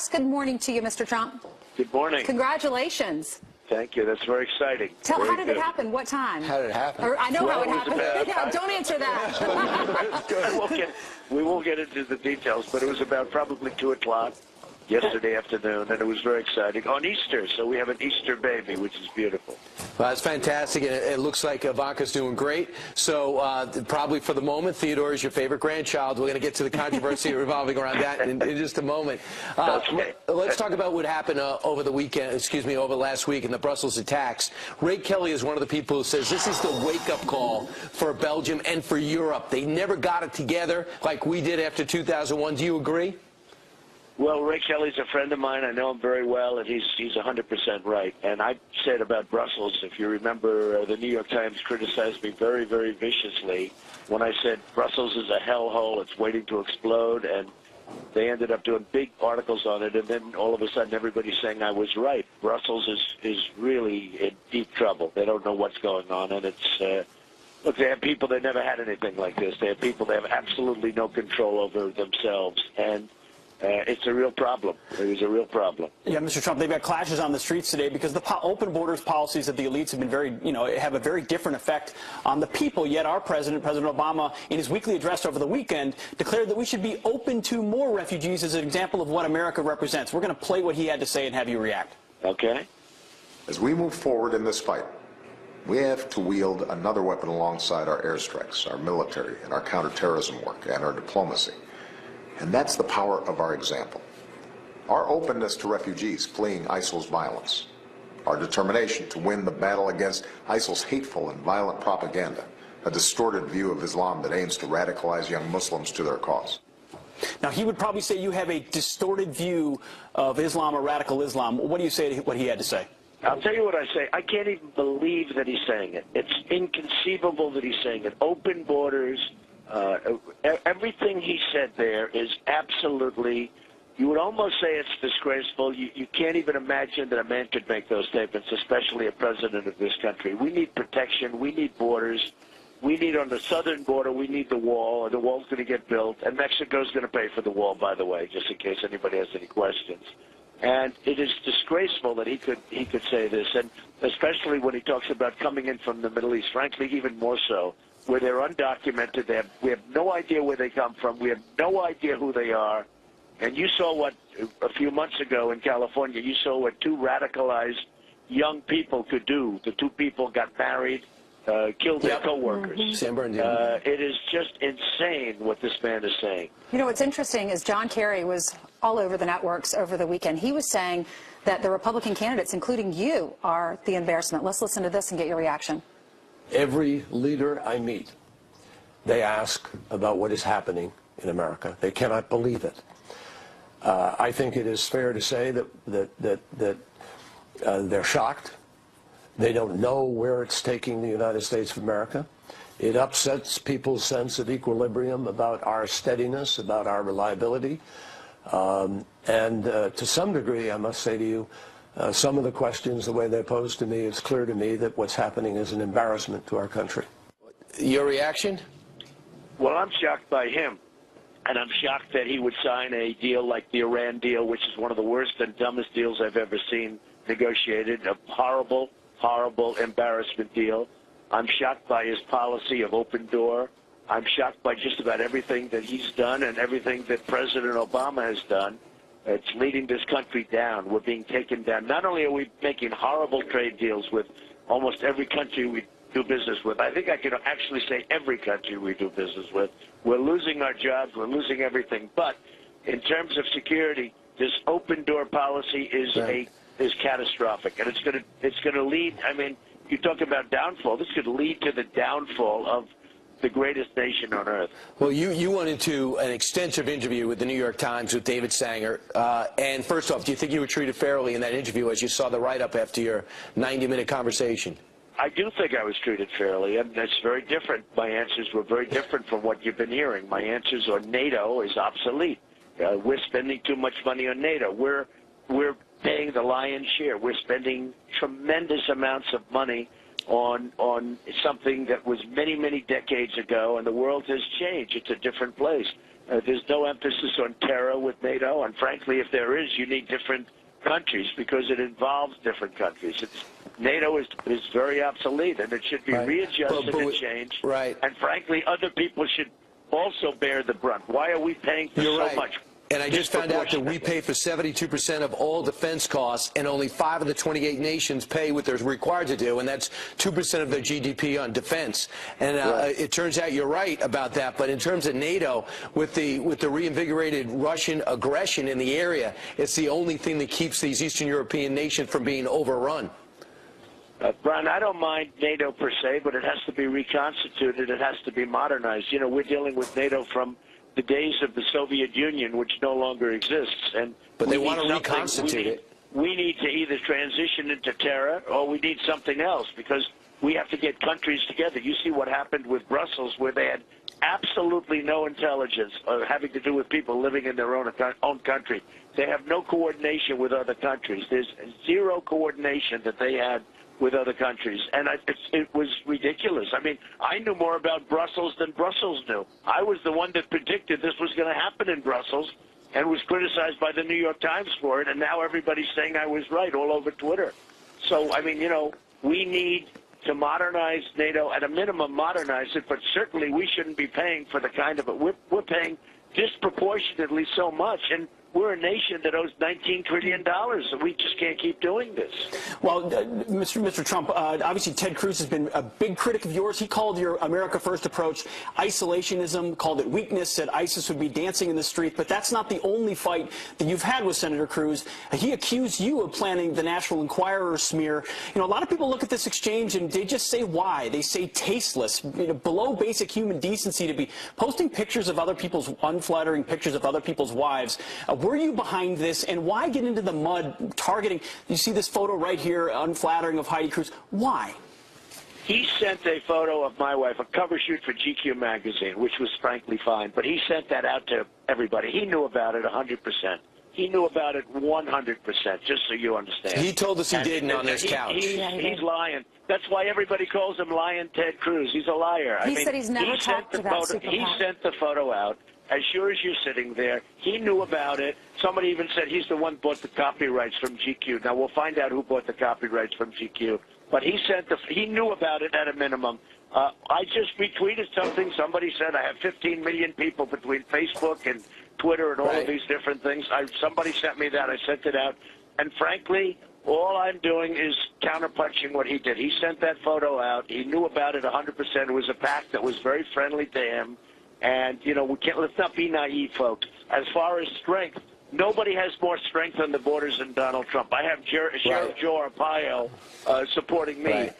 Good morning to you, Mr. Trump. Good morning. Congratulations. Thank you. That's very exciting. How did it happen? What time? How did it happen? I know how it happened. Yeah, don't answer that. We won't get into the details, but it was about probably 2 o'clock yesterday afternoon, and it was very exciting. On Easter, so we have an Easter baby, which is beautiful. Well, that's fantastic, and it looks like Ivanka's doing great. So probably for the moment, Theodore is your favorite grandchild. We're going to get to the controversy revolving around that in just a moment. Okay. Let's talk about what happened over the weekend, over last week in the Brussels attacks. Ray Kelly is one of the people who says this is the wake-up call for Belgium and for Europe. They never got it together like we did after 2001. Do you agree? Well, Ray Kelly's a friend of mine. I know him very well, and he's 100% right. And I said about Brussels, if you remember, the New York Times criticized me very, very viciously when I said Brussels is a hellhole, it's waiting to explode, and they ended up doing big articles on it, and then all of a sudden everybody's saying I was right. Brussels is really in deep trouble. They don't know what's going on, and it's look, they have people that never had anything like this. They have people that have absolutely no control over themselves, and it's a real problem. It was a real problem. Yeah, Mr. Trump, they've got clashes on the streets today because the open borders policies of the elites have been very, have a very different effect on the people. Yet our president, President Obama, in his weekly address over the weekend, declared that we should be open to more refugees as an example of what America represents. We're going to play what he had to say and have you react. Okay. As we move forward in this fight, we have to wield another weapon alongside our airstrikes, our military, and our counterterrorism work, and our diplomacy. And that's the power of our example. Our openness to refugees fleeing ISIL's violence. Our determination to win the battle against ISIL's hateful and violent propaganda, a distorted view of Islam that aims to radicalize young Muslims to their cause. Now, he would probably say you have a distorted view of Islam or radical Islam. What do you say to what he had to say? I'll tell you what I say. I can't even believe that he's saying it. It's inconceivable that he's saying it. Open borders. Everything he said there is absolutely, you would almost say it's disgraceful. You can't even imagine that a man could make those statements, especially a president of this country. We need protection. We need borders. We need on the southern border, we need the wall, or the wall's going to get built. And Mexico's going to pay for the wall, by the way, just in case anybody has any questions. And it is disgraceful that he could say this, and especially when he talks about coming in from the Middle East, frankly, even more so, where they're undocumented. We have no idea where they come from. We have no idea who they are. And you saw what, a few months ago in California, you saw what 2 radicalized young people could do. The 2 people got married, killed their co-workers. It is just insane what this man is saying. You know, what's interesting is John Kerry was all over the networks over the weekend. He was saying that the Republican candidates, including you, are the embarrassment. Let's listen to this and get your reaction. Every leader I meet, they ask about what is happening in America. They cannot believe it. I think it is fair to say that they're shocked. They don't know where it's taking the United States of America. It upsets people's sense of equilibrium about our steadiness, about our reliability. And to some degree, I must say to you, some of the questions, the way they're posed to me, it's clear to me that what's happening is an embarrassment to our country. Your reaction? Well, I'm shocked by him. And I'm shocked that he would sign a deal like the Iran deal, which is one of the worst and dumbest deals I've ever seen negotiated. A horrible, horrible embarrassment deal. I'm shocked by his policy of open door. I'm shocked by just about everything that he's done and everything that President Obama has done. It's leading this country down. We're being taken down. Not only are we making horrible trade deals with almost every country we do business with, I think I can actually say every country we do business with, we're losing our jobs, we're losing everything. But in terms of security, this open door policy is catastrophic, and it's going to lead. I mean, you talk about downfall. This could lead to the downfall of the greatest nation on earth. Well, you went into an extensive interview with the New York Times with David Sanger. And first off, do you think you were treated fairly in that interview as you saw the write-up after your 90-minute conversation? I do think I was treated fairly, and that's very different. My answers were very different from what you've been hearing. My answers on NATO is obsolete. We're spending too much money on NATO. We're paying the lion's share. We're spending tremendous amounts of money on something that was many, many decades ago, and the world has changed. It's a different place. There's no emphasis on terror with NATO, and frankly, if there is, you need different countries because it involves different countries. NATO is very obsolete, and it should be readjusted and changed. Right. And frankly, other people should also bear the brunt. Why are we paying for so much? And I just found out that we pay for 72% of all defense costs, and only 5 of the 28 nations pay what they're required to do, and that's 2% of their GDP on defense. And it turns out you're right about that. But in terms of NATO, with the reinvigorated Russian aggression in the area, it's the only thing that keeps these Eastern European nations from being overrun. Brian, I don't mind NATO per se, but it has to be reconstituted. It has to be modernized. You know, we're dealing with NATO from the days of the Soviet Union, which no longer exists. But they want to reconstitute it. We need to either transition into terror or we need something else because we have to get countries together. You see what happened with Brussels, where they had absolutely no intelligence having to do with people living in their own country. They have no coordination with other countries. There's zero coordination that they had with other countries, and it was ridiculous. I mean, I knew more about Brussels than Brussels knew. I was the one that predicted this was going to happen in Brussels and was criticized by the New York Times for it, and now everybody's saying I was right all over Twitter. So, I mean, you know, we need to modernize NATO, at a minimum modernize it, but certainly we shouldn't be paying for the kind of it. We're paying disproportionately so much, and we're a nation that owes $19 trillion, and we just can't keep doing this. Well, Mr. Trump, obviously Ted Cruz has been a big critic of yours. He called your America First approach isolationism, called it weakness, said ISIS would be dancing in the street. But that's not the only fight that you've had with Senator Cruz. He accused you of planning the National Enquirer smear. You know, a lot of people look at this exchange and they just say why. They say tasteless, you know, below basic human decency to be posting pictures of other people's, unflattering pictures of other people's wives. Were you behind this, and why get into the mud targeting? You see this photo right here, unflattering, of Heidi Cruz. Why? He sent a photo of my wife, a cover shoot for GQ magazine, which was frankly fine, but he sent that out to everybody. He knew about it 100%. He knew about it 100%, just so you understand. He told us he didn't on this couch. He's lying. That's why everybody calls him Lying Ted Cruz. He's a liar. He said he's never talked about Super PAC. He sent the photo out. As sure as you're sitting there, he knew about it. Somebody even said he's the one who bought the copyrights from GQ. Now, we'll find out who bought the copyrights from GQ. But he knew about it at a minimum. I just retweeted something. Somebody said I have 15 million people between Facebook and Twitter and all of these different things. Somebody sent me that. I sent it out. And frankly, all I'm doing is counterpunching what he did. He sent that photo out. He knew about it 100%. It was a PAC that was very friendly to him. And, you know, let's not be naive, folks. As far as strength, nobody has more strength on the borders than Donald Trump. I have Sheriff Joe Arpaio supporting me.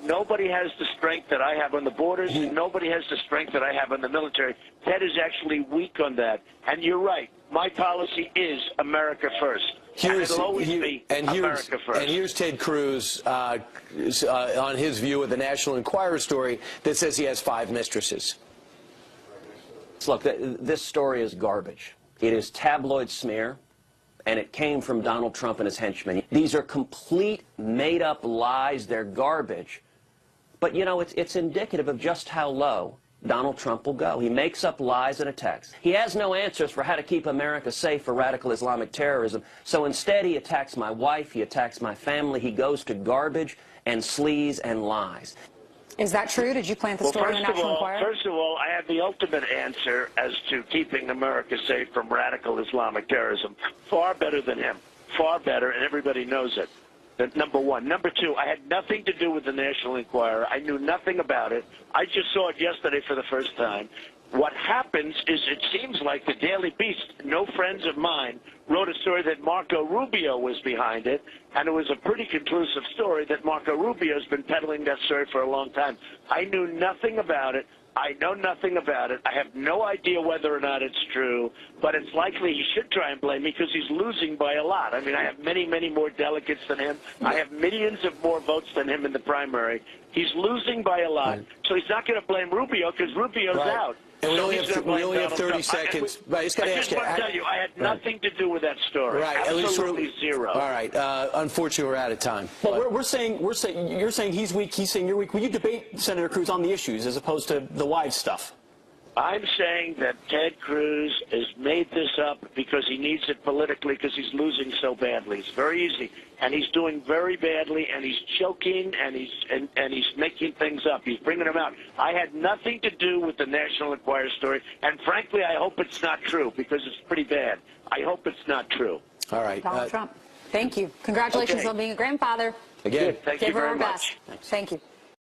Nobody has the strength that I have on the borders, and nobody has the strength that I have on the military. Ted is actually weak on that. And you're right. My policy is America first. It'll always be America first. And here's Ted Cruz on his view of the National Enquirer story that says he has 5 mistresses. Look, this story is garbage. It is tabloid smear, and it came from Donald Trump and his henchmen. These are complete, made-up lies. They're garbage. But, you know, it's indicative of just how low Donald Trump will go. He makes up lies and attacks. He has no answers for how to keep America safe for radical Islamic terrorism. So instead, he attacks my wife. He attacks my family. He goes to garbage and sleaze and lies. Is that true? Did you plant the story in the National Enquirer? First of all, I have the ultimate answer as to keeping America safe from radical Islamic terrorism. Far better than him. Far better, and everybody knows it. That's number one. Number two, I had nothing to do with the National Enquirer. I knew nothing about it. I just saw it yesterday for the first time. What happens is it seems like the Daily Beast, no friends of mine, wrote a story that Marco Rubio was behind it, and it was a pretty conclusive story that Marco Rubio has been peddling that story for a long time. I knew nothing about it. I know nothing about it. I have no idea whether or not it's true, but it's likely he should try and blame me because he's losing by a lot. I mean, I have many, many more delegates than him. I have millions of more votes than him in the primary. He's losing by a lot. So he's not going to blame Rubio because Rubio's out. And we So only have 30 seconds. I just want to tell you, I had nothing to do with that story. Right, absolutely zero. All right. Unfortunately, we're out of time. Well, you're saying he's weak. He's saying you're weak. Will you debate Senator Cruz on the issues as opposed to the wives stuff? I'm saying that Ted Cruz has made this up because he needs it politically because he's losing so badly. It's very easy. And he's doing very badly, and he's choking, and he's making things up. He's bringing them out. I had nothing to do with the National Enquirer story, and frankly, I hope it's not true because it's pretty bad. I hope it's not true. All right. Donald Trump. Thank you. Congratulations on being a grandfather. Again, thank you very much. Thank you.